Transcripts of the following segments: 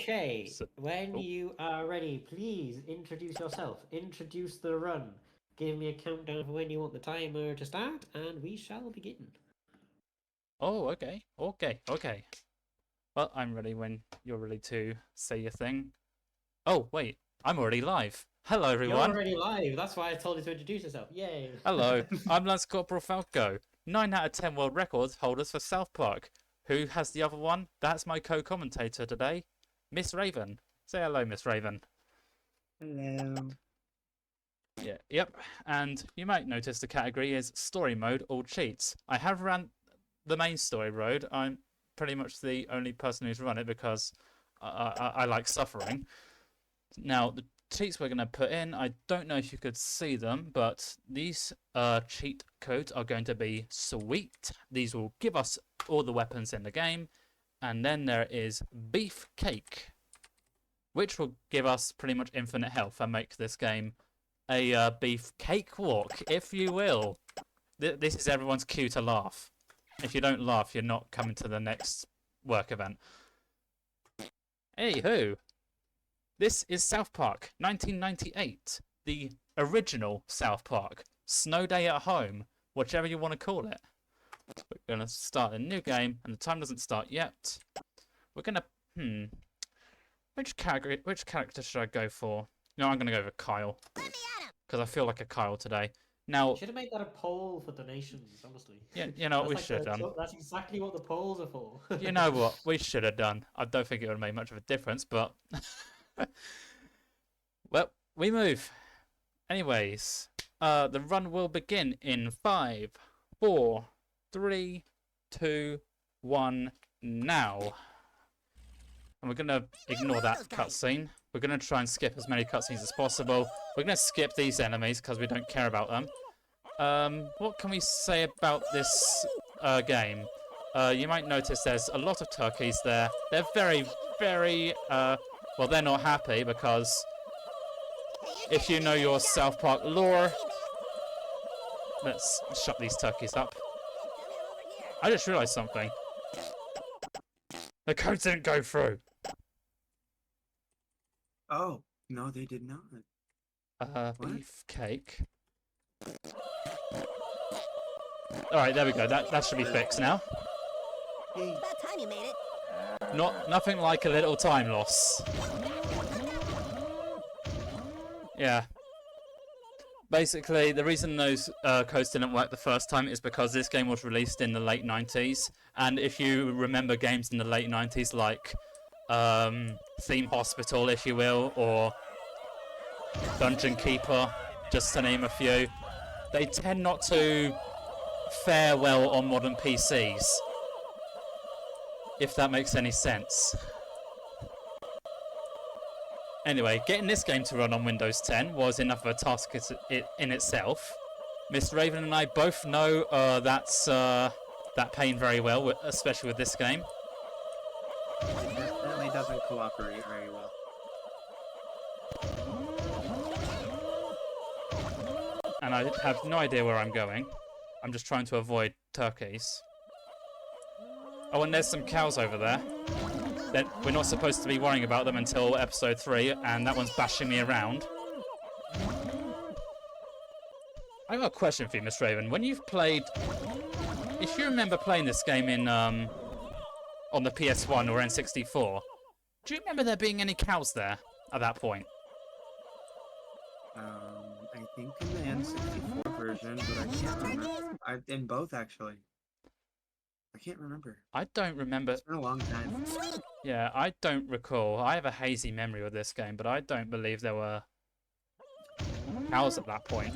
Okay, So, when oh, you are ready, please introduce yourself. Introduce the run. Give me a countdown for when you want the timer to start, and we shall begin. oh, okay. Well, I'm ready when you're ready to say your thing. Oh, wait, I'm already live. Hello, You're everyone. already live. That's why I told you to introduce yourself. Yay! Hello, I'm LCplFalco. 9 out of 10 world records holders for South Park. Who has the other one? That's my co-commentator today, Miss Raven. Say hello, Miss Raven. Hello. Yeah, yep. And you might notice the category is story mode or cheats. I have ran the main story road. I'm pretty much the only person who's run it because I like suffering. Now, the cheats we're going to put in, I don't know if you could see them, but these cheat codes are going to be sweet. These will give us all the weapons in the game. And then there is beef cake, which will give us pretty much infinite health and make this game a beef cakewalk, if you will. This is everyone's cue to laugh. If you don't laugh, you're not coming to the next work event. Anywho, this is South Park 1998, the original South Park. Snow Day at Home, whichever you want to call it. We're going to start a new game, and the time doesn't start yet. We're going to, which character should I go for? No, I'm going to go with Kyle. Because I feel like a Kyle today. Now, Should have made that a poll for donations, honestly. yeah, you know what we That's should have done. That's exactly what the polls are for. You know what we should have done. I don't think it would have made much of a difference, but well, we move. Anyways, the run will begin in 5, 4, 3, 2, 1, now. And we're gonna ignore that cutscene. We're gonna try and skip as many cutscenes as possible. We're gonna skip these enemies because we don't care about them. What can we say about this game? You might notice there's a lot of turkeys there. They're very, very, well, they're not happy because if you know your South Park lore, let's shut these turkeys up. I just realized something. The codes didn't go through. Oh, no, they did not. What? Beefcake. Alright, there we go. That should be fixed now. Hey, About time you made it. Nothing like a little time loss. Yeah. Basically, the reason those codes didn't work the first time is because this game was released in the late 90s. And if you remember games in the late 90s like Theme Hospital, if you will, or Dungeon Keeper, just to name a few, they tend not to fare well on modern PCs. If that makes any sense. Anyway, getting this game to run on Windows 10 was enough of a task in itself. Miss Raven and I both know that pain very well, especially with this game. it definitely doesn't cooperate very well. And I have no idea where I'm going. I'm just trying to avoid turkeys. Oh, and there's some cows over there. We're not supposed to be worrying about them until episode 3, and that one's bashing me around. I have a question for you, Miss Raven. When you've played... If you remember playing this game in on the PS1 or N64, do you remember there being any cows there at that point? I think in the N64 version, but I can't remember. In both, actually. I can't remember. I don't remember... It's been a long time. Yeah, I don't recall. I have a hazy memory of this game, but I don't believe there were cows at that point.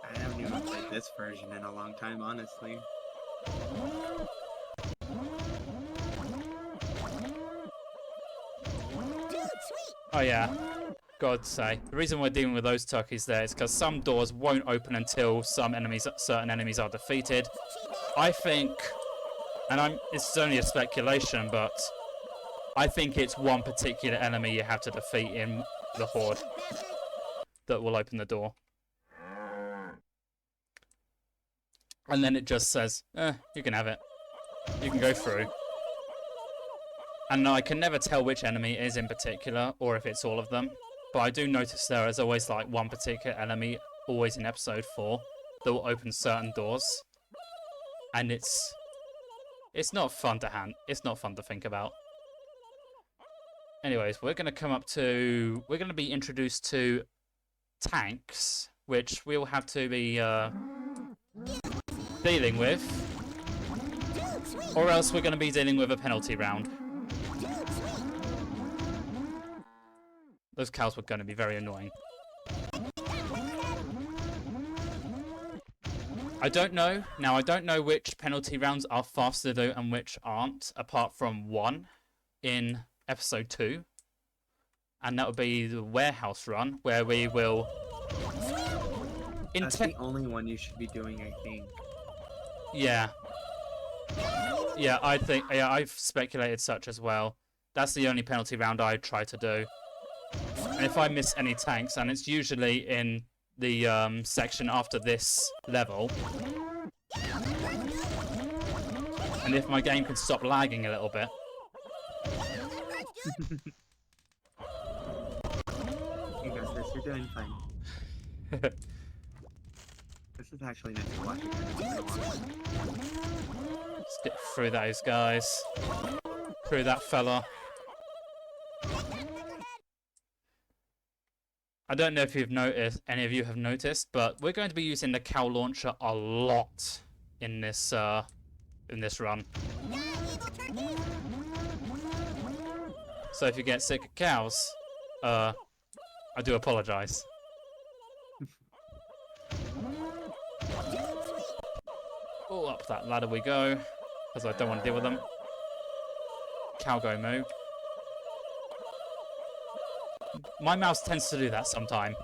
I haven't even played this version in a long time, honestly. Oh yeah, God's sake. The reason we're dealing with those turkeys there is because some doors won't open until certain enemies are defeated. I think, and it's only a speculation, but I think it's one particular enemy you have to defeat in the Horde that will open the door. And then it just says, you can have it. You can go through. And I can never tell which enemy it is in particular, or if it's all of them. But I do notice there is always like one particular enemy, always in episode 4, that will open certain doors. And it's not fun to it's not fun to think about. Anyways, we're going to be introduced to tanks, which we'll have to be dealing with, or else we're going to be dealing with a penalty round. Those cows were going to be very annoying. I don't know. Now, I don't know which penalty rounds are faster to do and which aren't, apart from one in episode 2. And that would be the warehouse run, where we will... That's the only one you should be doing, I think. Yeah. Yeah, I think... Yeah, I've speculated such as well. That's the only penalty round I try to do. And if I miss any tanks, and it's usually in the section after this level, and if my game can stop lagging a little bit. You got this, you're doing fine. This is actually nice to watch again. Let's get through those guys. Through that fella. I don't know if you've noticed, any of you have noticed, but we're going to be using the cow launcher a lot in this run. So if you get sick of cows, I do apologise. Oh, up that ladder we go, because I don't want to deal with them. Cow go moo. My mouse tends to do that sometimes.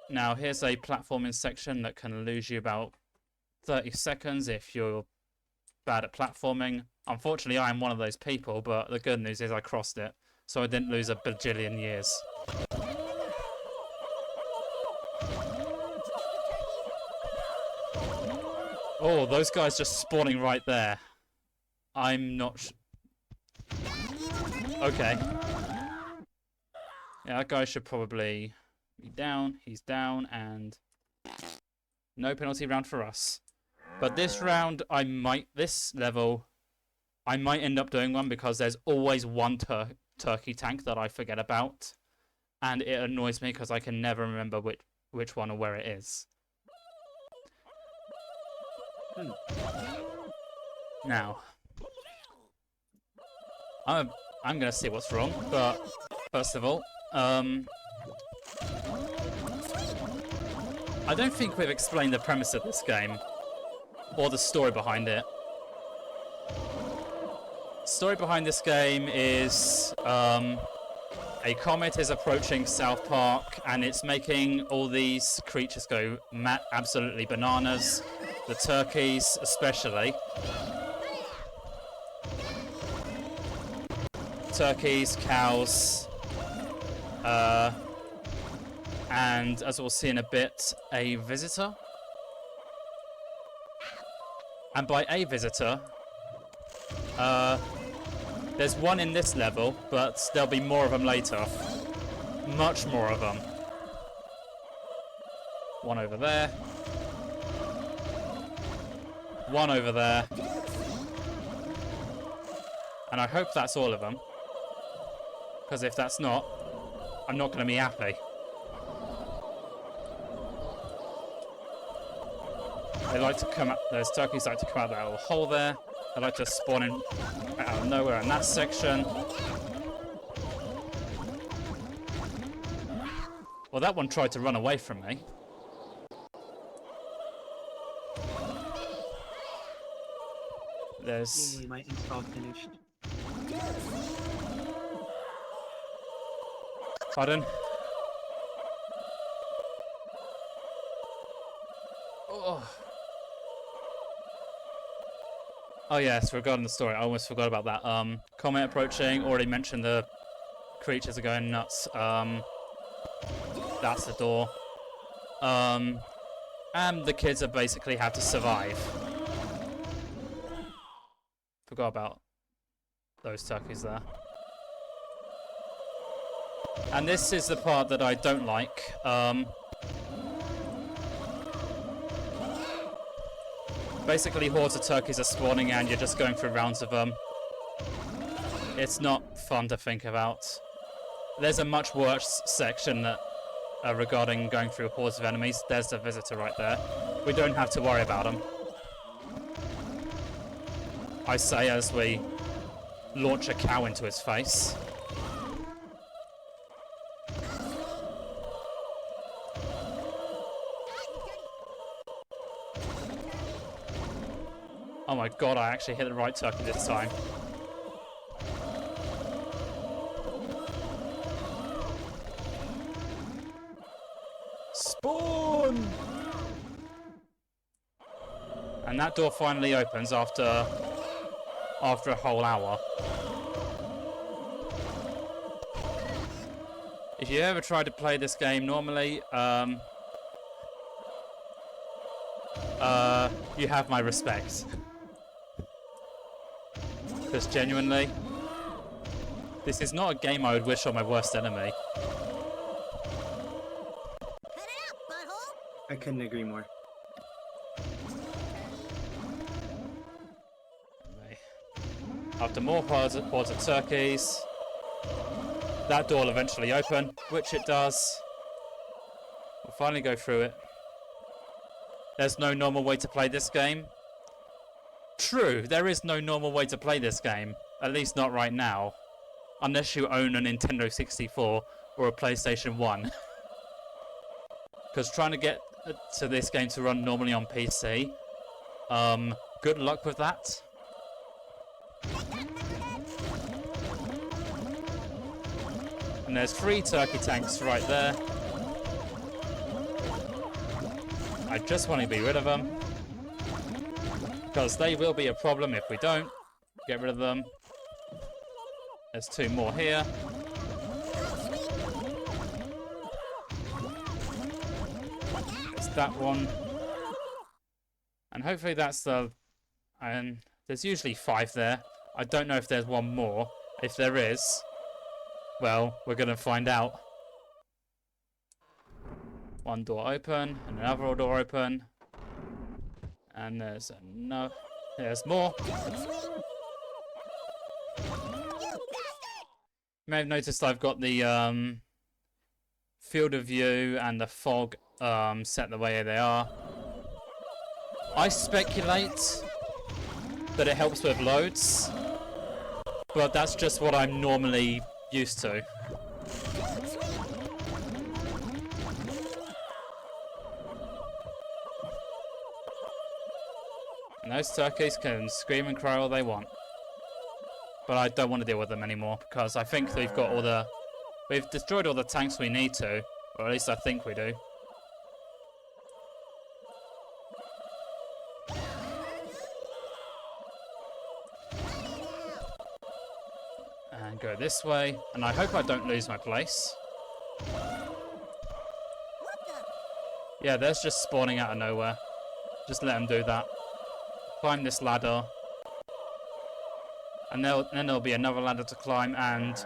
Now, here's a platforming section that can lose you about 30 seconds if you're bad at platforming. Unfortunately, I am one of those people, but the good news is I crossed it, so I didn't lose a bajillion years. Oh, those guys just spawning right there. I'm not okay. Yeah, that guy should probably be down. He's down, and no penalty round for us. But this round, this level, I might end up doing one because there's always one turkey tank that I forget about, and it annoys me because I can never remember which one or where it is. Now, I'm gonna see what's wrong, but first of all, I don't think we've explained the premise of this game or the story behind it. The story behind this game is a comet is approaching South Park, and it's making all these creatures go absolutely bananas. The turkeys, especially. Turkeys, cows, and as we'll see in a bit, a visitor. And by a visitor, there's one in this level, but there'll be more of them later. Much more of them. One over there. One over there. And I hope that's all of them. Because if that's not, I'm not going to be happy. They like to come out, those turkeys like to come out that little hole there. They like to spawn in out of nowhere in that section. Well, that one tried to run away from me. There's... Yay, my install finished. Pardon? Oh yes, regarding the story, I almost forgot about that. Comet approaching, already mentioned the creatures are going nuts. That's the door. And the kids are basically have to survive. forgot about those turkeys there. And this is the part that I don't like. Basically, hordes of turkeys are spawning and you're just going through rounds of them. It's not fun to think about. There's a much worse section that regarding going through hordes of enemies. There's the visitor right there. We don't have to worry about him. I say as we launch a cow into his face. Oh my god, I actually hit the right turkey this time. Spawn! And that door finally opens after a whole hour. If you ever try to play this game normally, you have my respect. Because genuinely, this is not a game I would wish on my worst enemy. I couldn't agree more. After more hordes of turkeys, that door will eventually open, which it does. We'll finally go through it. There's no normal way to play this game. True, there is no normal way to play this game. At least not right now. Unless you own a Nintendo 64 or a PlayStation 1. Because trying to get to this game to run normally on PC, good luck with that. And there's 3 turkey tanks right there. I just want to be rid of them. Because they will be a problem if we don't get rid of them. There's 2 more here. There's that one. And hopefully that's the... And there's usually 5 there. I don't know if there's one more. If there is, well, we're going to find out. One door open, and another door open. And there's more. You may have noticed I've got the field of view and the fog set the way they are. I speculate that it helps with loads, but that's just what I'm normally used to. And those turkeys can scream and cry all they want. But I don't want to deal with them anymore, because I think we've destroyed all the tanks we need to, or at least I think we do. And go this way, and I hope I don't lose my place. Yeah, there's just spawning out of nowhere. Just let them do that. Climb this ladder, and then there'll be another ladder to climb, and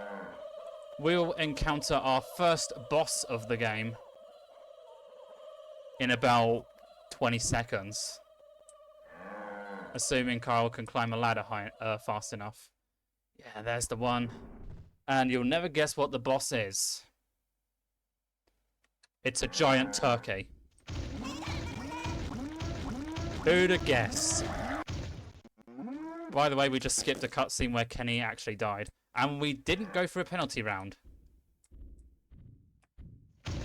we'll encounter our first boss of the game in about 20 seconds, assuming Kyle can climb a ladder fast enough. Yeah, there's the one, and you'll never guess what the boss is. It's a giant turkey. Who'd have guessed? By the way, we just skipped a cutscene where Kenny actually died. And we didn't go for a penalty round.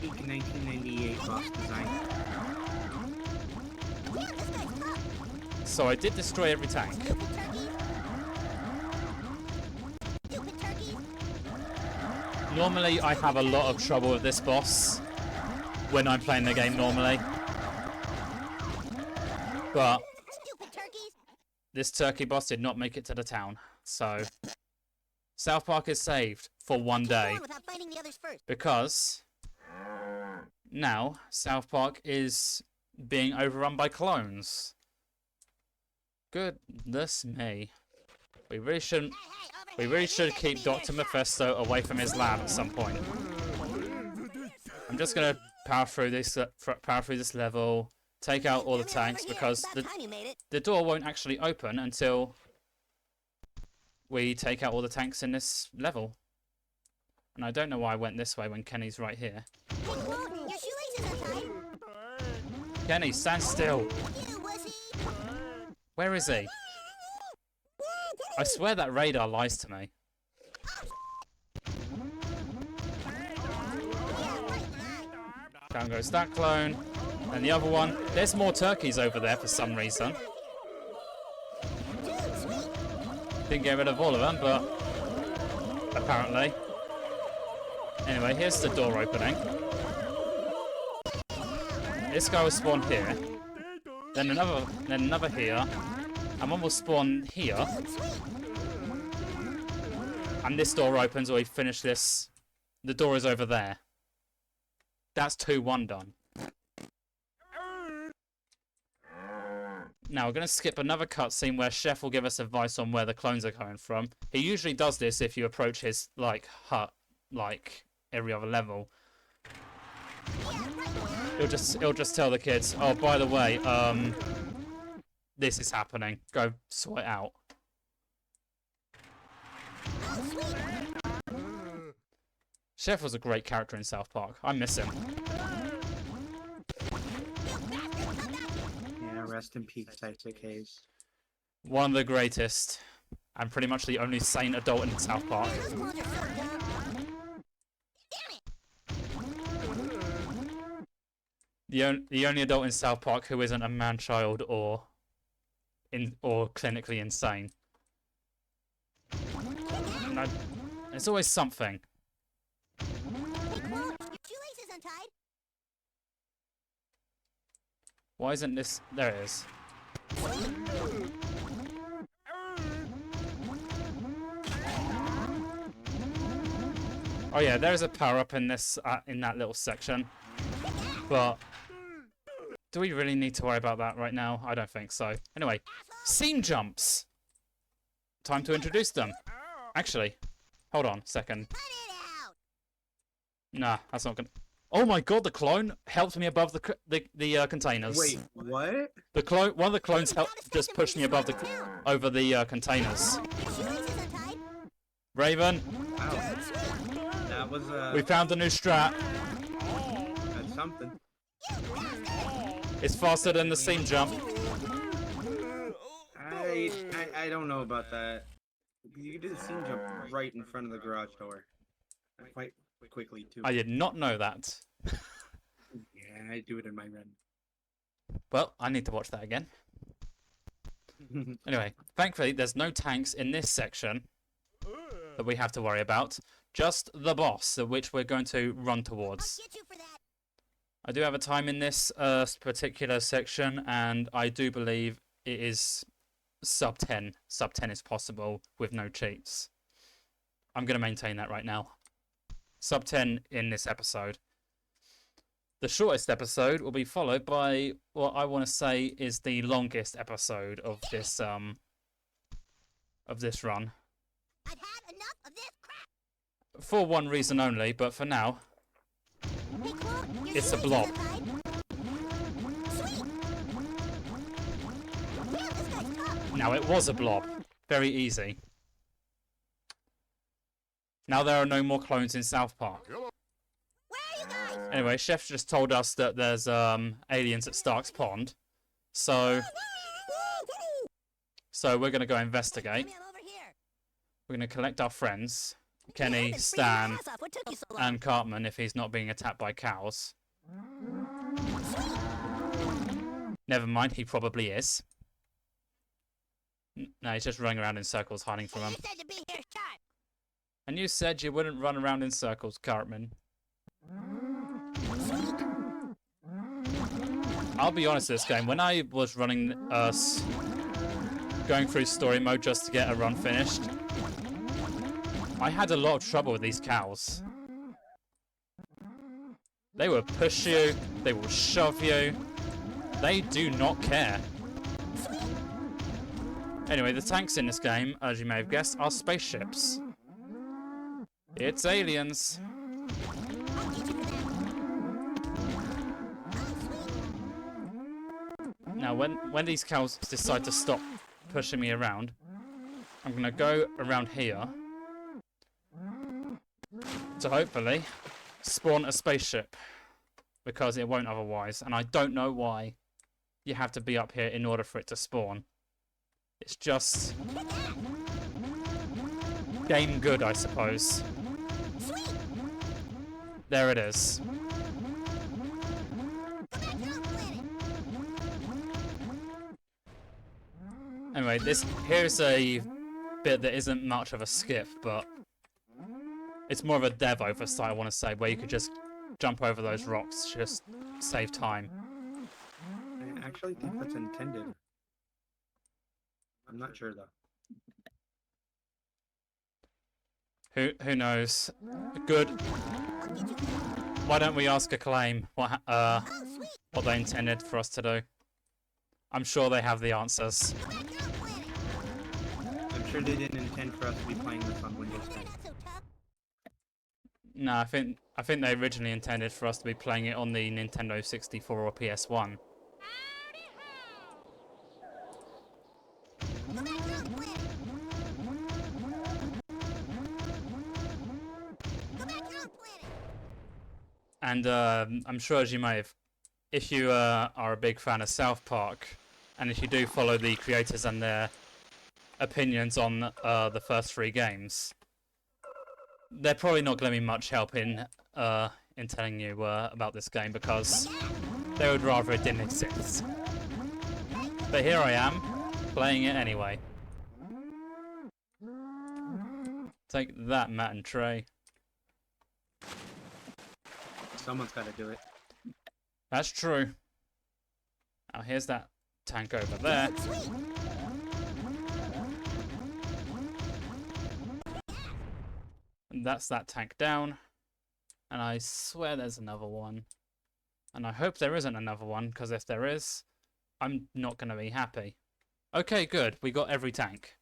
Peak 1998 boss design. So I did destroy every tank. Normally I have a lot of trouble with this boss when I'm playing the game normally. But this turkey boss did not make it to the town. So South Park is saved for one day. Because now South Park is being overrun by clones. Goodness me. We really shouldn't. We really should keep Dr. Mephisto away from his lab at some point. I'm just gonna power through this level, take out all the tanks because the door won't actually open until we take out all the tanks in this level. And I don't know why I went this way when Kenny's right here. Kenny, stand still. Where is he? I swear that radar lies to me. Down goes that clone. And the other one. There's more turkeys over there for some reason. Didn't get rid of all of them, but apparently. Anyway, here's the door opening. This guy will spawn here. Then another here. And one will spawn here. And this door opens or we finish this. The door is over there. That's 2-1 done. Now we're going to skip another cutscene where Chef will give us advice on where the clones are coming from. He usually does this if you approach his hut every other level. He'll just tell the kids, oh, by the way, this is happening. Go sort it out. Chef was a great character in South Park. I miss him. Yeah, rest in peace, Isaac Hayes. One of the greatest, and pretty much the only sane adult in South Park. The only adult in South Park who isn't a man-child or clinically insane. No, there's always something. Why isn't this? There it is. Oh yeah, there is a power-up in this in that little section, but do we really need to worry about that right now? I don't think so. Anyway, scene jumps. Time to introduce them. Actually, hold on a second. Nah, that's not gonna. Oh my god, the clone helped me above the containers. Wait, what? The clone, one of the clones just pushed me above over the containers. Raven. Wow. That was We found a new strat. That's something. It's faster than the scene jump. I don't know about that. You did the scene jump right in front of the garage door. Quite quickly too. I did not know that. Yeah, I do it in my run. Well, I need to watch that again. Anyway, thankfully there's no tanks in this section that we have to worry about. Just the boss, which we're going to run towards. I do have a time in this particular section, and I do believe it is sub 10. Sub 10 is possible with no cheats. I'm going to maintain that right now. Sub 10 in this episode. The shortest episode will be followed by what I want to say is the longest episode of this run. I've had enough of this crap. For one reason only, but for now, Hey, Clone, your it's a shoelaces blob. untied. Sweet. Yeah, this guy's tough. Now it was a blob. Very easy. Now there are no more clones in South Park. Where are you guys? Anyway, Chef just told us that there's aliens at Stark's Pond. So we're gonna go investigate. Come over here. We're gonna collect our friends. You've Kenny, been freezing Stan, your ass off. What took you so long? and Cartman if he's not being attacked by cows. Never mind, he probably is. No, he's just running around in circles hiding from Hey, him. you said to be here sharp. And you said you wouldn't run around in circles, Cartman. I'll be honest with this game, when I was running going through story mode just to get a run finished, I had a lot of trouble with these cows. They will push you, they will shove you, they do not care. Anyway, the tanks in this game, as you may have guessed, are spaceships. It's aliens. Now, when these cows decide to stop pushing me around, I'm going to go around here to hopefully spawn a spaceship, because it won't otherwise, and I don't know why you have to be up here in order for it to spawn. It's just game good, I suppose. There it is. Anyway, here's a bit that isn't much of a skip, but it's more of a dev oversight, I want to say, where you could just jump over those rocks, just save time. I actually think that's intended. I'm not sure though. Who knows? Good. Why don't we ask Acclaim what they intended for us to do? I'm sure they have the answers. I'm sure they didn't intend for us to be playing this on Windows 10. No, I think they originally intended for us to be playing it on the Nintendo 64 or PS1. And I'm sure, as you may have, if you are a big fan of South Park, and if you do follow the creators and their opinions on the first 3 games, they're probably not going to be much help in telling you about this game, because they would rather it didn't exist. But here I am, playing it anyway. Take that, Matt and Trey. Someone's got to do it. That's true. Now here's that tank over there. And that's that tank down. And I swear there's another one. And I hope there isn't another one, because if there is, I'm not going to be happy. Okay, good. We got every tank.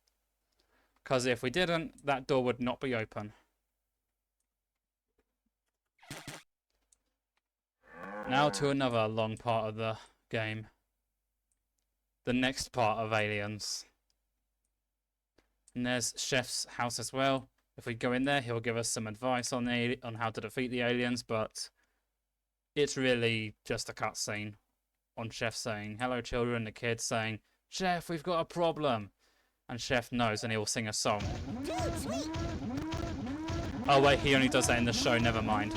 Because if we didn't, that door would not be open. Now to another long part of the game. The next part of Aliens. And there's Chef's house as well. If we go in there, he'll give us some advice on how to defeat the aliens, but it's really just a cutscene on Chef saying, "Hello children," the kids saying, "Chef, we've got a problem." And Chef knows, and he will sing a song. Oh wait, he only does that in the show, never mind.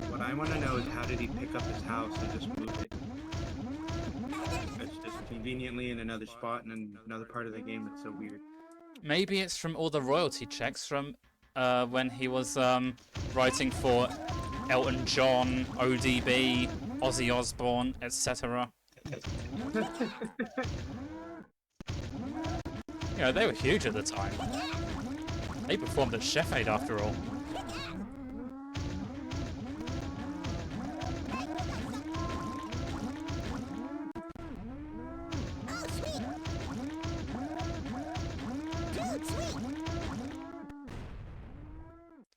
What I want to know is, how did he pick up his house and just move it? It's just conveniently in another spot in another part of the game. It's so weird. Maybe it's from all the royalty checks from when he was writing for Elton John, ODB, Ozzy Osbourne, etc. You know, they were huge at the time. They performed at Chef Aid after all.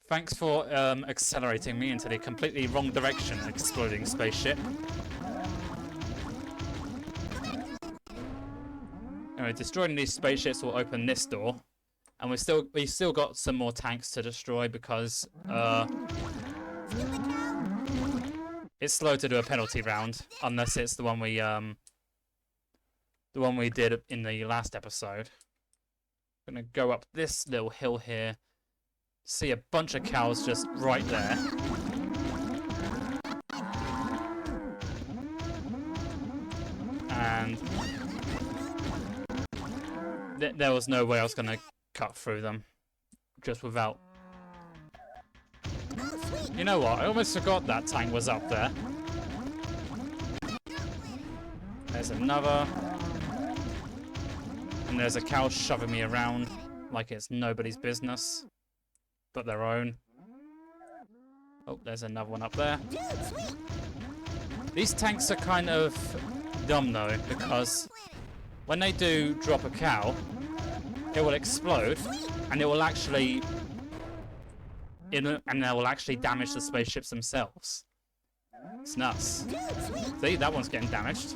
Thanks for accelerating me into the completely wrong direction, exploding spaceship. Anyway, destroying these spaceships will open this door, and we still got some more tanks to destroy, because it's slow to do a penalty round unless it's the one we did in the last episode. I'm gonna go up this little hill here. See a bunch of cows just right there. And there was no way I was going to cut through them just without... You know what? I almost forgot that tank was up there. There's another. And there's a cow shoving me around like it's nobody's business but their own. Oh, there's another one up there. These tanks are kind of dumb though, because when they do drop a cow, it will explode, and it will actually, and they will actually damage the spaceships themselves. It's nuts. See, that one's getting damaged.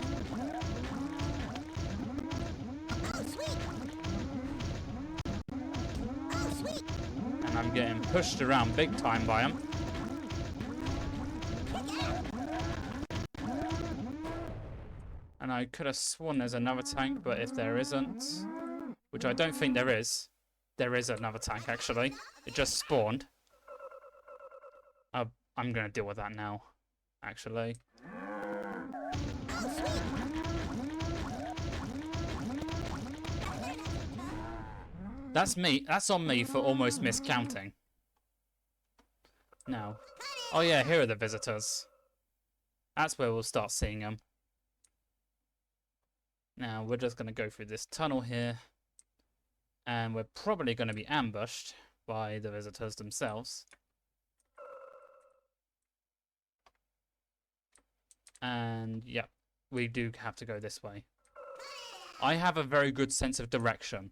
And I'm getting pushed around big time by them. And I could have sworn there's another tank, but if there isn't, which I don't think there is another tank actually. It just spawned. I'm gonna deal with that now, actually. That's me. That's on me for almost miscounting. Now, oh yeah, here are the visitors. That's where we'll start seeing them. Now, we're just going to go through this tunnel here. And we're probably going to be ambushed by the visitors themselves. And, yeah, we do have to go this way. I have a very good sense of direction.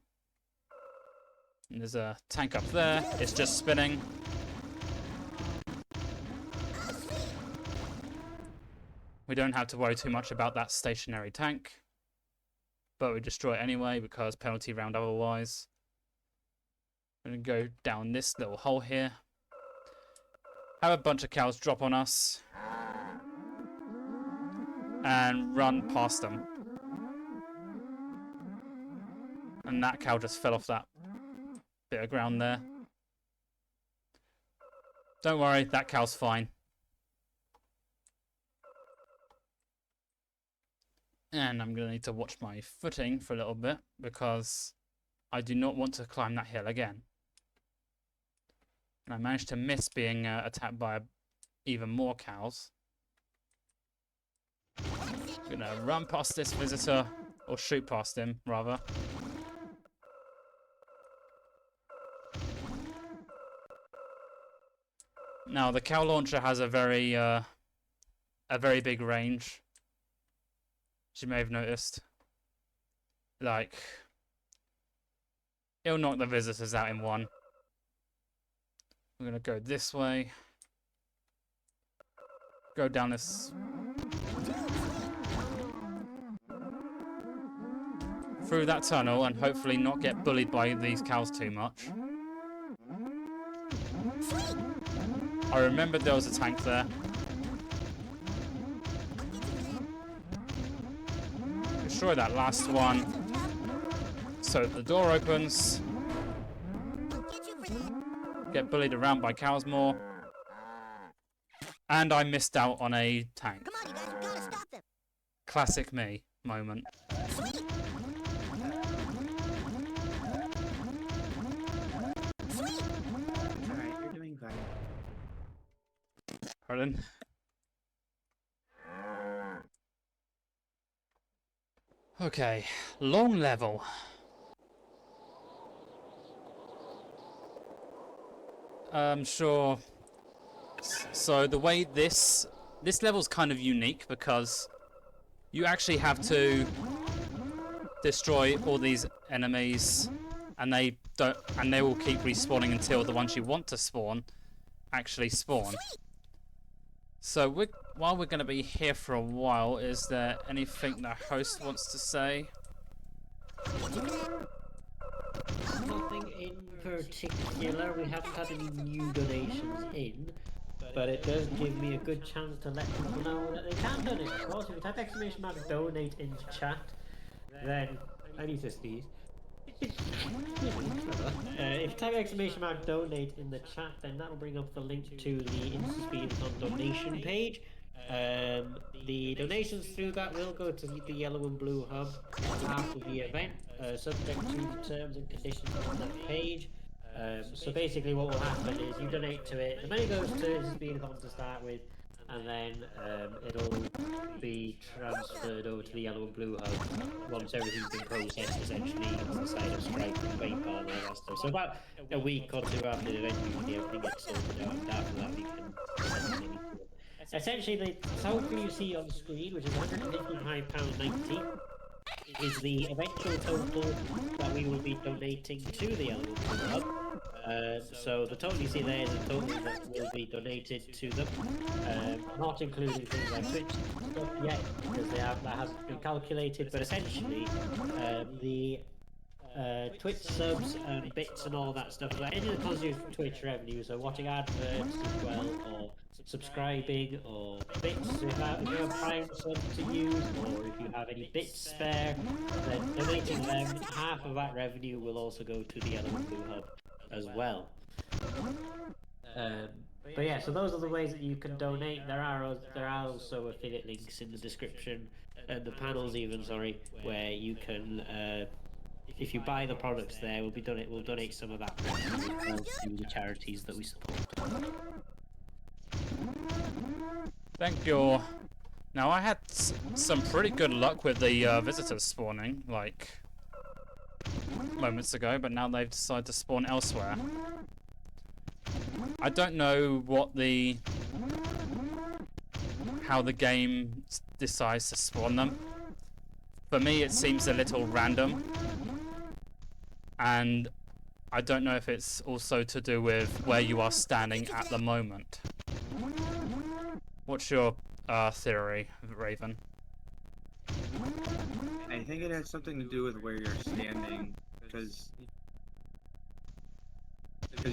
And there's a tank up there. It's just spinning. We don't have to worry too much about that stationary tank. But we destroy it anyway because penalty round otherwise. I'm going to go down this little hole here. Have a bunch of cows drop on us. And run past them. And that cow just fell off that bit of ground there. Don't worry, that cow's fine. And I'm going to need to watch my footing for a little bit because I do not want to climb that hill again. And I managed to miss being attacked by even more cows. I'm going to run past this visitor, or shoot past him, rather. Now, the cow launcher has a very big range. As you may have noticed. Like, it'll knock the visitors out in one. We're gonna go this way. Go down this. Through that tunnel and hopefully not get bullied by these cows too much. I remembered there was a tank there. Destroy that last one. So the door opens. Get bullied around by cows more. And I missed out on a tank. Come on, you guys, we gotta stop them. Classic me moment. Sweet. Sweet. Alright, you're doing fine. Pardon? Okay, long level. Sure. So the way this level's kind of unique because you actually have to destroy all these enemies, and they will keep respawning until the ones you want to spawn actually spawn. So while we're going to be here for a while, is there anything the host wants to say? Nothing in particular. We haven't had any new donations in, but it does give me a good chance to let people know that they can donate. Of course, if you type exclamation mark donate into chat, then I need to sneeze. If you type exclamation mark donate in the chat, then that will bring up the link to the InstaYabathon donation page. The donations through that will go to the yellow and blue hub after the event, subject to the terms and conditions on that page. So basically what will happen is you donate to it, the money goes to InstaYabathon to start with, and then it'll be transferred over to the yellow and blue hub once everything's been processed, essentially, once the side of Stripe and PayPal and all that stuff. So about a week or two after the event, usually everything gets sorted out, and after that we can send money to it. Essentially, the total you see on screen, which is £155.90, is the eventual total that we will be donating to the Element Club. So the total you see there is a total that will be donated to them, not including things like Twitch stuff yet, because that hasn't been calculated. But essentially, the Twitch subs and bits and all that stuff, like anything that constitutes Twitch revenue, so watching adverts as well, or subscribing, or bits if you have a Prime sub to use, or if you have any bits spare, then donating them, half of that revenue will also go to the Element Blue Hub as well. But yeah, so those are the ways that you can donate. There are also affiliate links in the description and the panels even, where you can if you buy the products there, we'll donate some of that to the charities that we support. Thank you. Now I had some pretty good luck with the visitors spawning, like moments ago, but now they've decided to spawn elsewhere. I don't know how the game decides to spawn them. For me, it seems a little random, and I don't know if it's also to do with where you are standing at the moment. What's your theory, Raven? I think it has something to do with where you're standing, because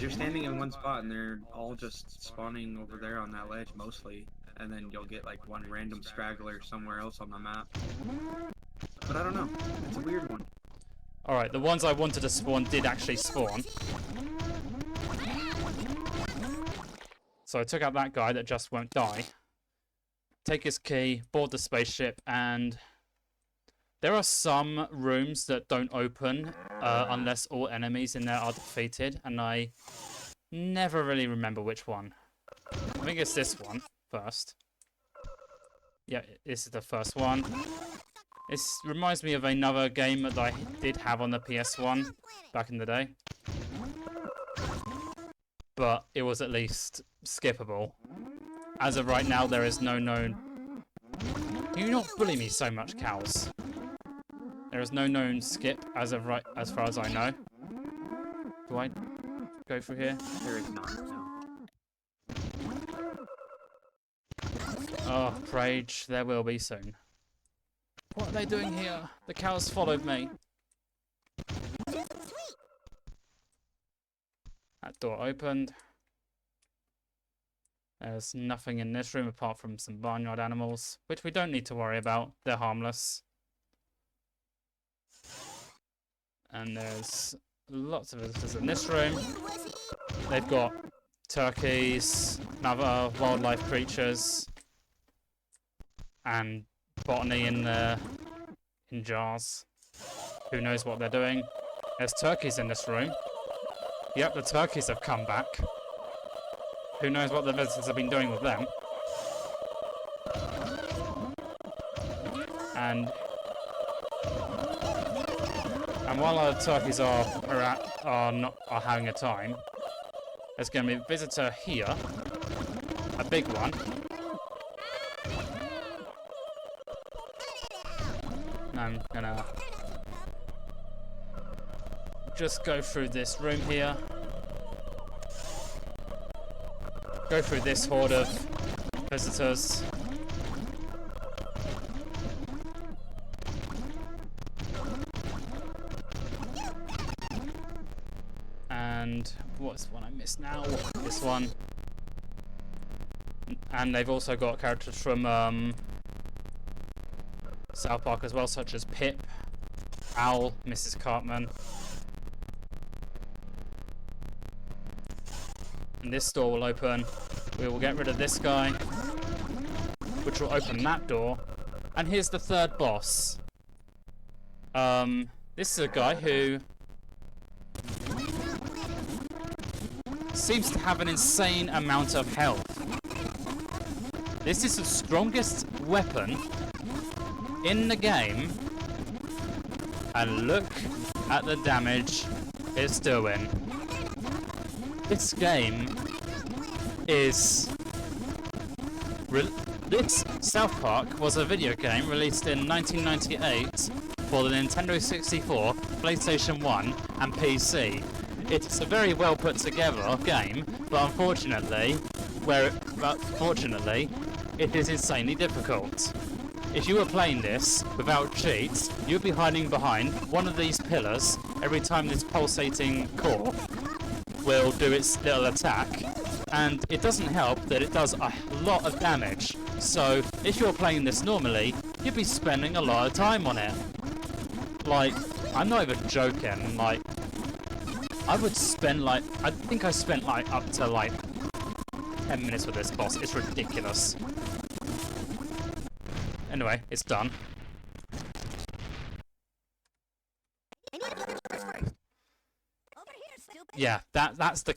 you're standing in one spot and they're all just spawning over there on that ledge mostly, and then you'll get like one random straggler somewhere else on the map. But I don't know, it's a weird one. Alright, the ones I wanted to spawn did actually spawn. So I took out that guy that just won't die. Take his key, board the spaceship, and there are some rooms that don't open unless all enemies in there are defeated, and I never really remember which one. I think it's this one first. Yeah, this is the first one. This reminds me of another game that I did have on the PS1 back in the day. But it was at least skippable. As of right now, there is no known... Can you not bully me so much, cows? There is no known skip as far as I know. Do I go through here? There is not, no. Oh, Prage, there will be soon. What are they doing here? The cows followed me. That door opened. There's nothing in this room apart from some barnyard animals, which we don't need to worry about. They're harmless. And there's lots of visitors in this room. They've got turkeys, and other wildlife creatures, and botany in jars. Who knows what they're doing? There's turkeys in this room. Yep, the turkeys have come back. Who knows what the visitors have been doing with them? And while our turkeys are having a time, there's going to be a visitor here, a big one. And I'm gonna just go through this room here. Go through this horde of visitors. And what's one I missed now? This one. And they've also got characters from South Park as well, such as Pip, Owl, Mrs. Cartman. And this door will open. We will get rid of this guy, which will open that door. And here's the third boss. This is a guy who seems to have an insane amount of health. This is the strongest weapon in the game, and look at the damage it's doing. This game is... This South Park was a video game released in 1998 for the Nintendo 64, PlayStation 1 and PC. It's a very well put together game, but unfortunately, it is insanely difficult. If you were playing this without cheats, you'd be hiding behind one of these pillars every time this pulsating core will do its little attack. And it doesn't help that it does a lot of damage. So if you're playing this normally, you'd be spending a lot of time on it. Like, I'm not even joking, like, I would spend like, I think I spent like up to like 10 minutes with this boss. It's ridiculous. Anyway, it's done. I need to go first. Over here, stupid. Yeah, that's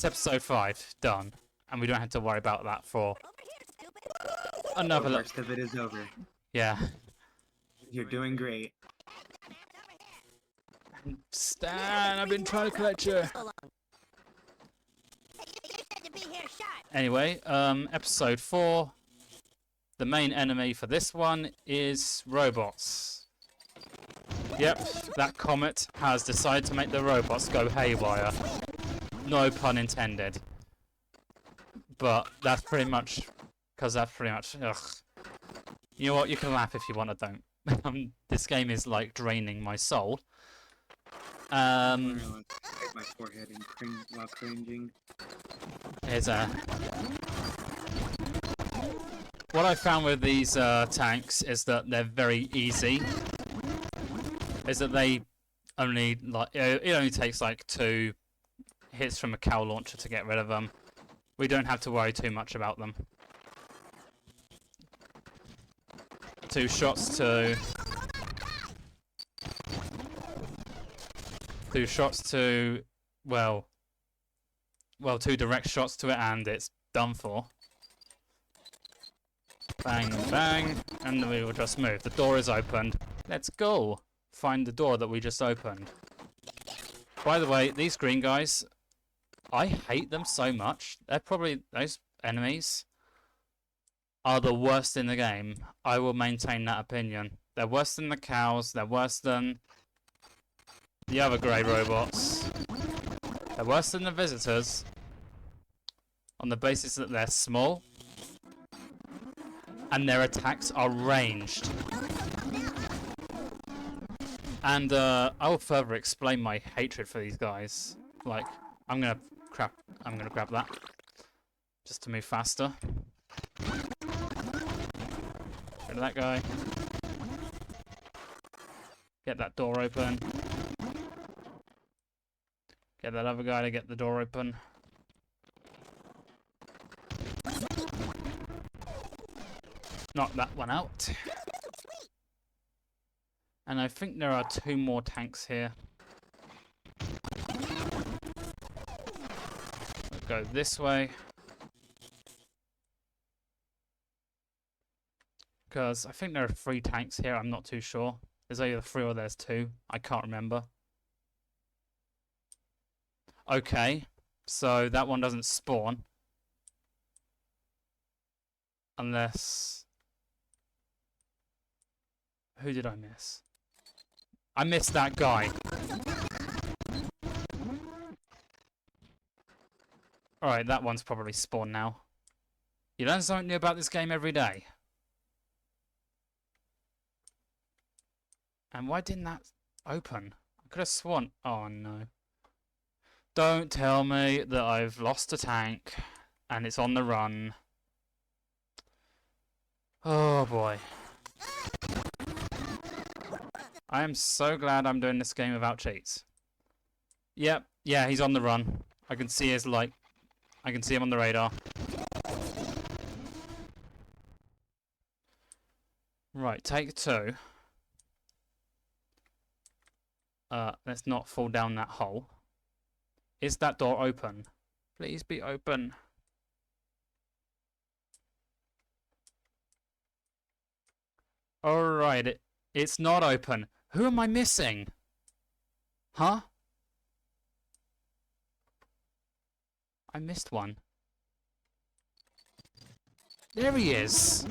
episode 5 done, and we don't have to worry about that for Over here, stupid. another The look. worst of it is over. Yeah. You're doing great. Stan, I've been trying to collect you. So long. Hey, you said to be here sharp. Anyway, episode 4. The main enemy for this one is robots. Yep, that comet has decided to make the robots go haywire. No pun intended. But that's pretty much, ugh. You know what, you can laugh if you want to, don't. This game is like draining my soul. I hit my forehead and while cringing. Here's a... What I found with these tanks is that they're very easy. Is that they only, like, it only takes like 2 hits from a cow launcher to get rid of them. We don't have to worry too much about them. 2 shots to... 2 shots to... Well, 2 direct shots to it and it's done for. Bang, bang, and we will just move. The door is opened. Let's go find the door that we just opened. By the way, these green guys, I hate them so much. They're probably, those enemies are the worst in the game. I will maintain that opinion. They're worse than the cows. They're worse than the other grey robots. They're worse than the visitors on the basis that they're small and their attacks are ranged. And I will further explain my hatred for these guys. Like, I'm gonna grab that just to move faster. Rid of that guy. Get that door open. Get that other guy to get the door open. Knock that one out. And I think there are 2 more tanks here. We'll go this way. Because I think there are 3 tanks here, I'm not too sure. There's either 3 or there's 2. I can't remember. Okay, so that one doesn't spawn. Unless... Who did I miss? I missed that guy. Alright, that one's probably spawned now. You learn something new about this game every day. And why didn't that open? I could have sworn... Oh no. Don't tell me that I've lost a tank and it's on the run. Oh boy. I am so glad I'm doing this game without cheats. Yep, yeah, he's on the run. I can see his light. I can see him on the radar. Right, take 2. Let's not fall down that hole. Is that door open? Please be open. Alright, it's not open. Who am I missing? Huh? I missed one. There he is.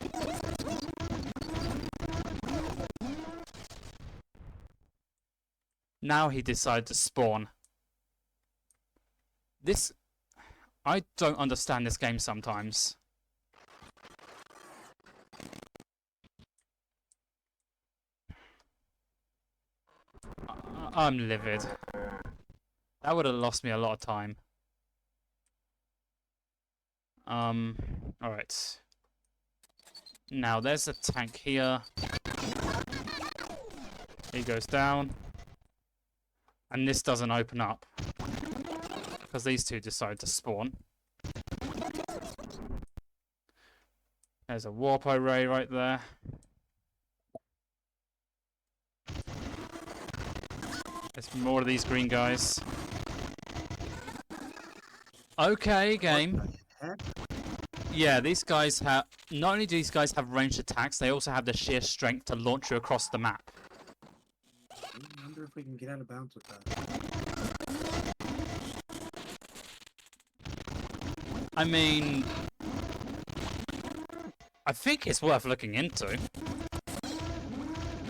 Now he decided to spawn. This... I don't understand this game sometimes. I'm livid. That would have lost me a lot of time. Alright. Now there's a tank here. He goes down. And this doesn't open up. Because these two decide to spawn. There's a warp array right there. There's more of these green guys. Okay, game. Heck? Yeah, these guys have... Not only do these guys have ranged attacks, they also have the sheer strength to launch you across the map. I wonder if we can get out of bounds with that. I mean... I think it's worth looking into. I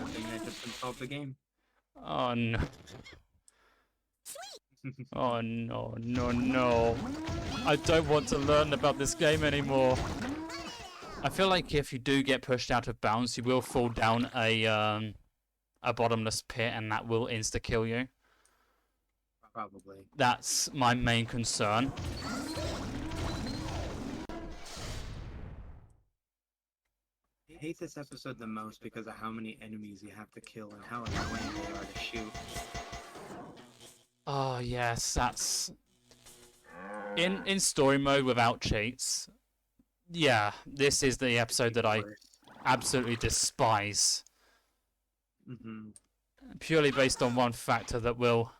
think that just solved the game. Oh no. Oh no, no, no. I don't want to learn about this game anymore. I feel like if you do get pushed out of bounds, you will fall down a bottomless pit and that will insta-kill you. Probably. That's my main concern. I hate this episode the most because of how many enemies you have to kill and how annoying they are to shoot. Oh yes, that's... In story mode without cheats, yeah, this is the episode that I absolutely despise. Mm-hmm. Purely based on one factor that we'll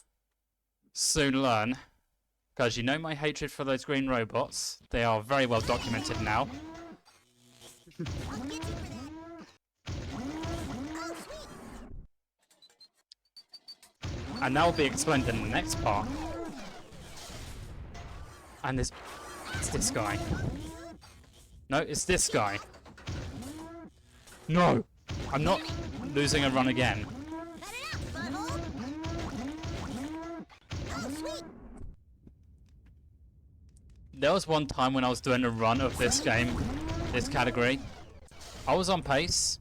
soon learn. Because you know my hatred for those green robots. They are very well documented now. And that will be explained in the next part. And it's this guy. No, it's this guy. No! I'm not losing a run again. There was one time when I was doing a run of this game, this category. I was on pace,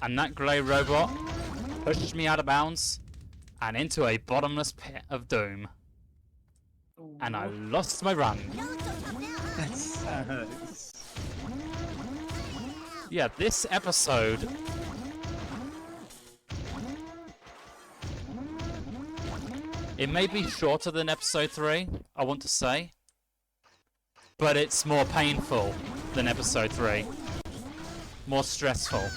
and that grey robot pushed me out of bounds and into a bottomless pit of doom. And I lost my run. Yeah, this episode... It may be shorter than episode 3, I want to say. But it's more painful than episode 3. More stressful.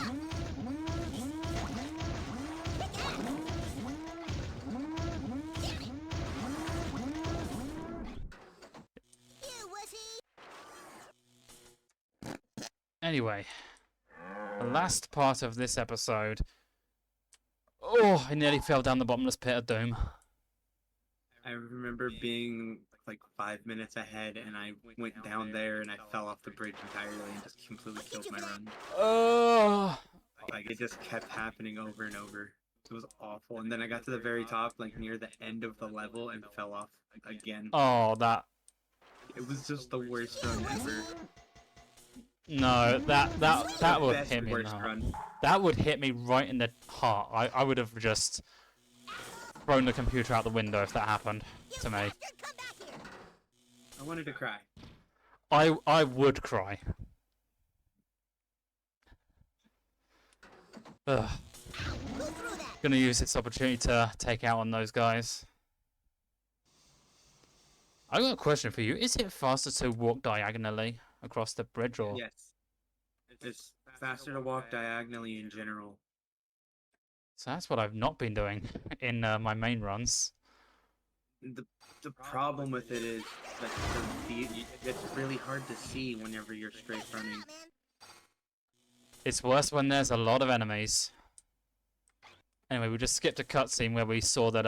Anyway, the last part of this episode. Oh, I nearly fell down the bottomless pit of doom. I remember being like 5 minutes ahead and I went down there and I fell off the bridge entirely and just completely killed my run. Oh, Like it just kept happening over and over. It was awful. And then I got to the very top, like near the end of the level, and fell off again. oh, that. It was just the worst run ever. No, that would Best hit me in the worst heart. run. That would hit me right in the heart. I would have just thrown the computer out the window if that happened to me. I wanted to cry. I would cry. Ugh. Gonna use this opportunity to take out on those guys. I got a question for you. Is it faster to walk diagonally across the bridge, or? Yes. It's faster to walk diagonally in general. So that's what I've not been doing in my main runs. The problem with it is that it's really hard to see whenever you're straight running. It's worse when there's a lot of enemies. Anyway, we just skipped a cutscene where we saw that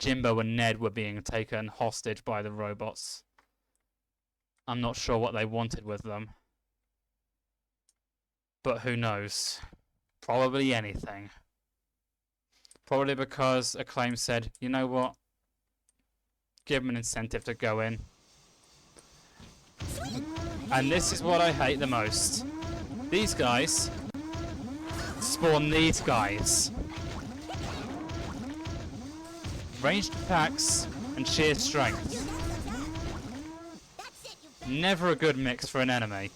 Jimbo and Ned were being taken hostage by the robots. I'm not sure what they wanted with them. But who knows? Probably anything. Probably because Acclaim said, you know what? Give them an incentive to go in. And this is what I hate the most. These guys spawn these guys. Ranged attacks and sheer strength. Never a good mix for an enemy.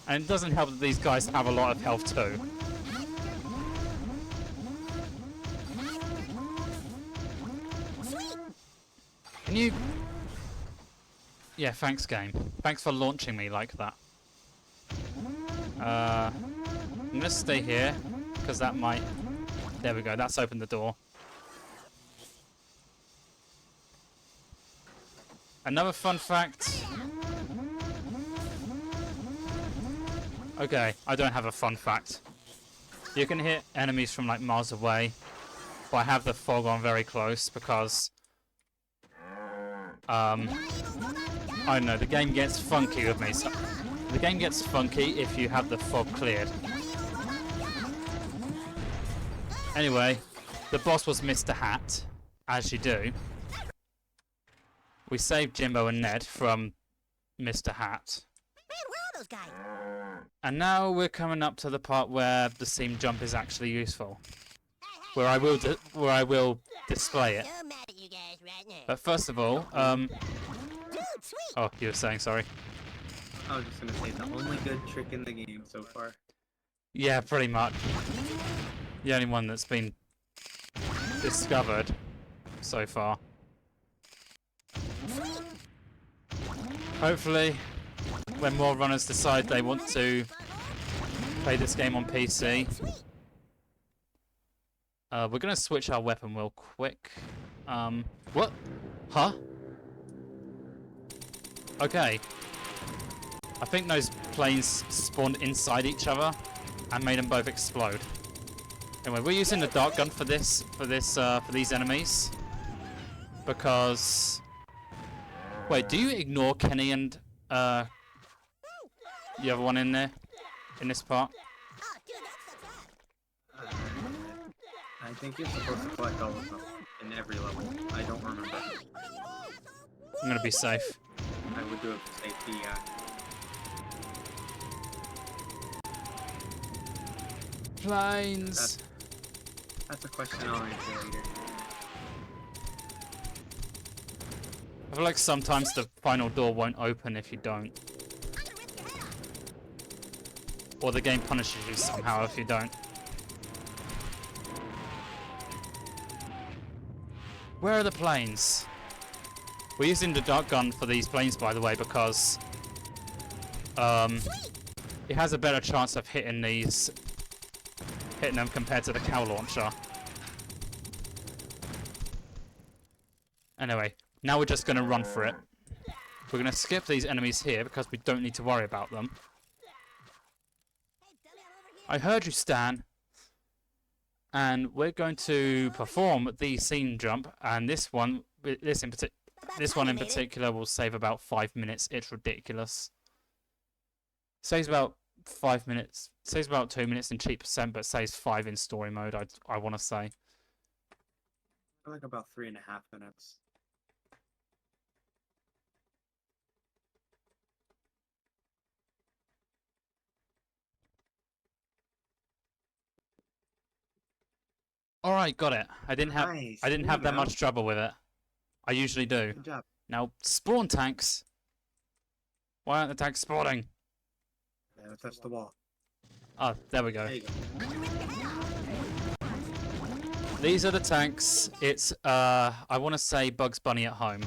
And it doesn't help that these guys have a lot of health too. Can you... Yeah, thanks game. Thanks for launching me like that. I'm gonna stay here, because that might... There we go, that's opened the door. Another fun fact. Okay, I don't have a fun fact. You can hit enemies from like miles away, but I have the fog on very close because I don't know, the game gets funky with me. So the game gets funky if you have the fog cleared. Anyway, the boss was Mr. Hat, as you do. We saved Jimbo and Ned from Mr. Hat. Man, where are those guys? And now we're coming up to the part where the seam jump is actually useful. Where I will display it. So mad at you guys right now. But first of all, Dude, sweet. oh, you were saying, sorry. I was just gonna say the only good trick in the game so far. Yeah, pretty much. The only one that's been discovered so far. Hopefully, when more runners decide they want to play this game on PC, we're gonna switch our weapon real quick. What? Huh? Okay. I think those planes spawned inside each other and made them both explode. Anyway, we're using the dart gun for these enemies because. Wait, do you ignore Kenny and the other one in there in this part? Oh, dude, that's so bad. I think you're supposed to collect all of them in every level. I don't remember. I'm gonna be safe. I would do it for safety, yeah. Planes. That's a question I'll answer later. I feel like sometimes the final door won't open if you don't. Or the game punishes you somehow if you don't. Where are the planes? We're using the dart gun for these planes, by the way, because it has a better chance of hitting them compared to the cow launcher. Anyway, now we're just going to run for it. We're going to skip these enemies here because we don't need to worry about them. I heard you, Stan. And we're going to perform the scene jump, and this one in particular will save about 5 minutes. It's ridiculous. Saves about 5 minutes. Saves about 2 minutes in cheap percent, but saves 5 in story mode. I want to say. I like about 3.5 minutes. All right, got it. I didn't have Nice. I didn't There have you that go. much trouble with it. I usually do. Good job. Now spawn tanks. Why aren't the tanks spawning? Yeah, touch the wall. Oh, there we go. There you go. These are the tanks. It's I want to say Bugs Bunny at home.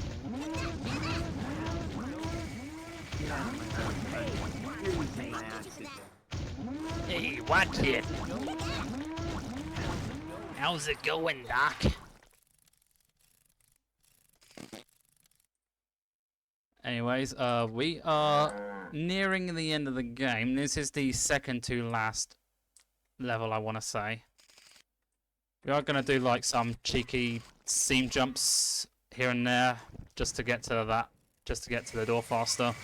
Hey, watch it. How's it going, Doc? Anyways, we are nearing the end of the game. This is the second to last level, I want to say. We are going to do like some cheeky seam jumps here and there just to get to that, just to get to the door faster.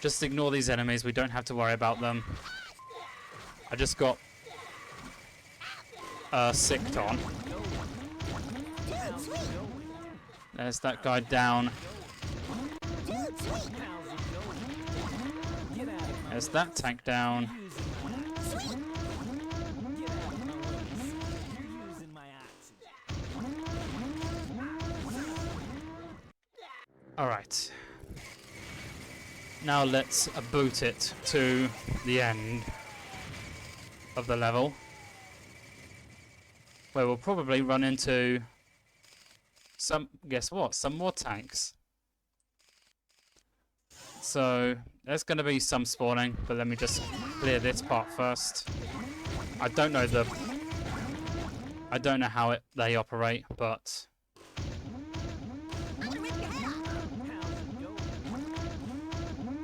Just ignore these enemies, we don't have to worry about them. I just got sicked on. Dude, sweet. There's that guy down. Dude, sweet. There's that tank down. Sweet. Alright. Now let's boot it to the end of the level, where we'll probably run into some, guess what, some more tanks. So there's going to be some spawning, but let me just clear this part first. I don't know how they operate, but I'm gonna rip your head off.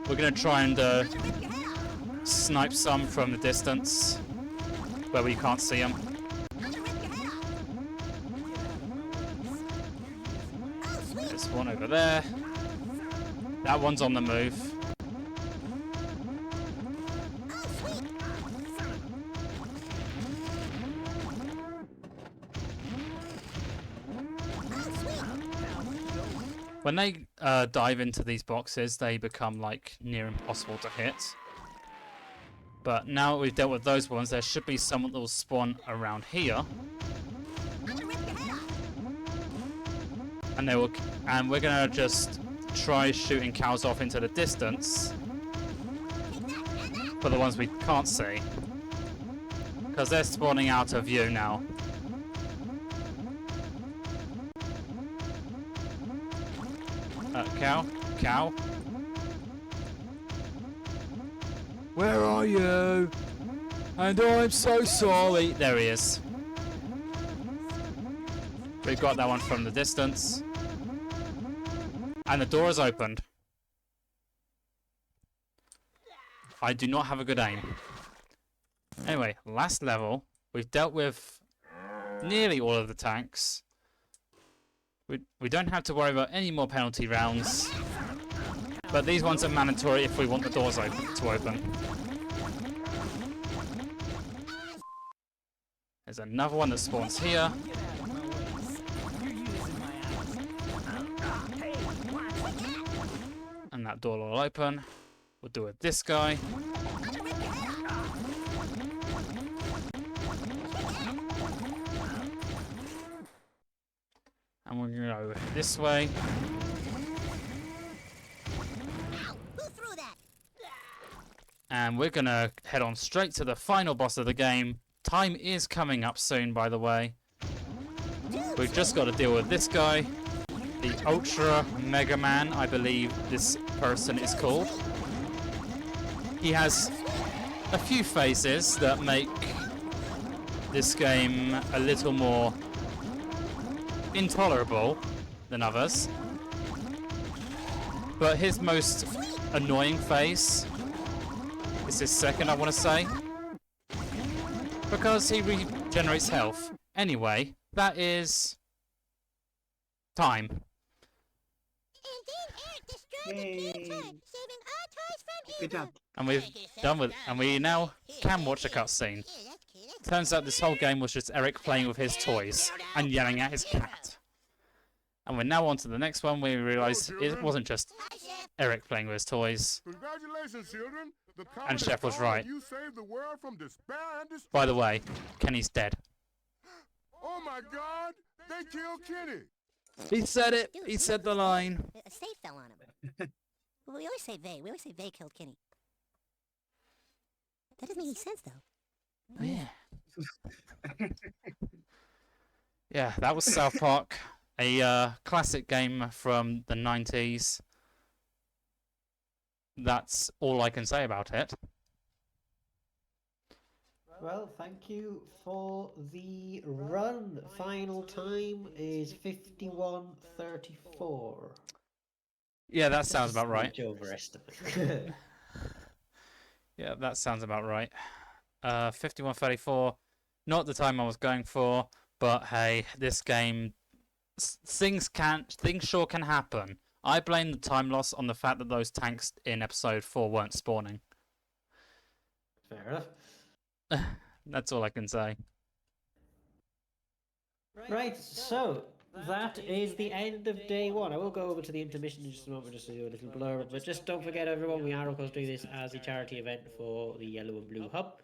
we're going to try and I'm gonna rip your head off. snipe some from the distance where we can't see them. I'm gonna rip your head off. Oh, sweet. There's one over there. That one's on the move. Oh, sweet. Oh, sweet. When they dive into these boxes, they become like near impossible to hit. But now we've dealt with those ones, there should be someone that will spawn around here, I'm gonna rip your head off. and and we're gonna just try shooting cows off into the distance for the ones we can't see, because they're spawning out of view now. Cow. Where are you? And I'm so sorry. There he is. We've got that one from the distance. And the door is opened. I do not have a good aim. Anyway, last level. We've dealt with nearly all of the tanks. We don't have to worry about any more penalty rounds. But these ones are mandatory if we want the doors to open. There's another one that spawns here. And that door will open. We'll do it with this guy. And we're gonna go this way. Who threw that? And we're gonna head on straight to the final boss of the game. Time is coming up soon, by the way. We've just got to deal with this guy. The Ultra Mega Man, I believe this person is called. He has a few phases that make this game a little more intolerable than others. But his most annoying phase is his second, I want to say. Because he regenerates health. Anyway, that is time. And then Eric destroyed the kid toy, saving our toys from Good job. And we've done with, and we now can watch a cutscene. Turns out this whole game was just Eric playing with his toys and yelling at his cat. And we're now on to the next one. We realise it wasn't just Eric playing with his toys. Congratulations, children. The And Chef was right. You saved the world from despair and destruction. By the way, Kenny's dead. Oh my God! They killed Kenny. He said it. He said the line. A safe fell on him. Well, we always say they. We always say they killed Kenny. That doesn't make any sense, though. Yeah. Yeah, that was South Park, a classic game from the 90s. That's all I can say about it. Well, thank you for the run. Final time is 51:34. Yeah, that sounds about right. Huge overestimate. Yeah, that sounds about right. 51:34, not the time I was going for, but hey, this game, things sure can happen. I blame the time loss on the fact that those tanks in episode 4 weren't spawning. Fair enough. That's all I can say. Right, so that is the end of day one. I will go over to the intermission in just a moment just to do a little blurb, but just don't forget, everyone, we are of course doing this as a charity event for the Yellow and Blue Hub.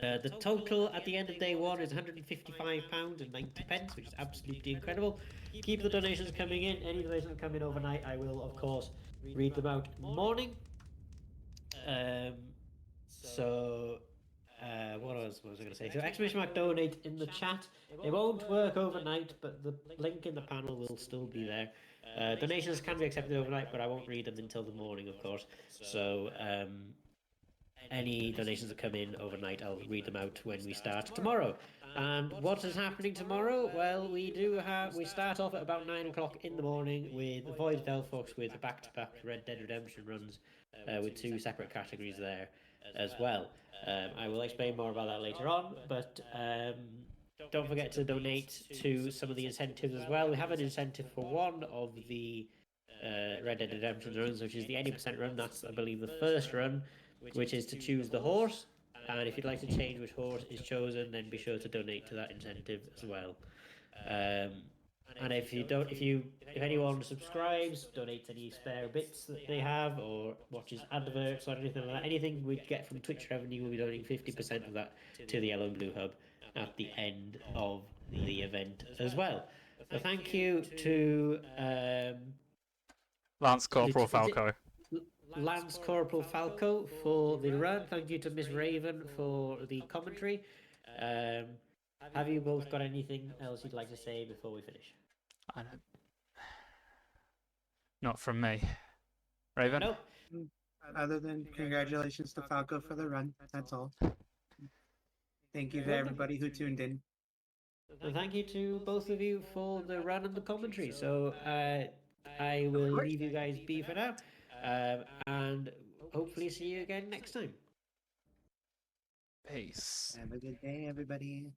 The total at the end of day one is £155.90, which is absolutely incredible. Keep the donations coming in. Any donations that come in overnight, I will of course read them out in the morning. What was I going to say? So exclamation mark donate in the chat. It won't work overnight, but the link in the panel will still be there. Donations can be accepted overnight, but I won't read them until the morning, of course. So any donations that come in overnight, I'll read them out when we start tomorrow. And what is happening tomorrow? Well, we start off at about 9 o'clock in the morning with Void Delphox with back-to-back Red Dead Redemption runs, with 2 separate categories there as well. I will explain more about that later on, but don't forget to donate to some of the incentives as well. We have an incentive for one of the Red Dead Redemption runs, which is the 80% run. That's, I believe, the first run, which is to choose the horse. And if you'd like to change which horse is chosen, then be sure to donate to that incentive as well. And if anyone subscribes, donates any spare bits that they have, or watches adverts or anything like that, anything we get from Twitch revenue, we'll be donating 50% of that to the Yellow and Blue Hub at the end of the event as well. So thank you to Lance Corporal Falco. Lance Corporal Falco for the run. Thank you to Miss Raven for the commentary. Have you both got anything else you'd like to say before we finish? I don't. Not from me. Raven? Nope. Other than congratulations to Falco for the run. That's all. Thank you to everybody who tuned in. And thank you to both of you for the run and the commentary. So I will leave you guys be for now, and hopefully see you again next time. Peace. Have a good day, everybody.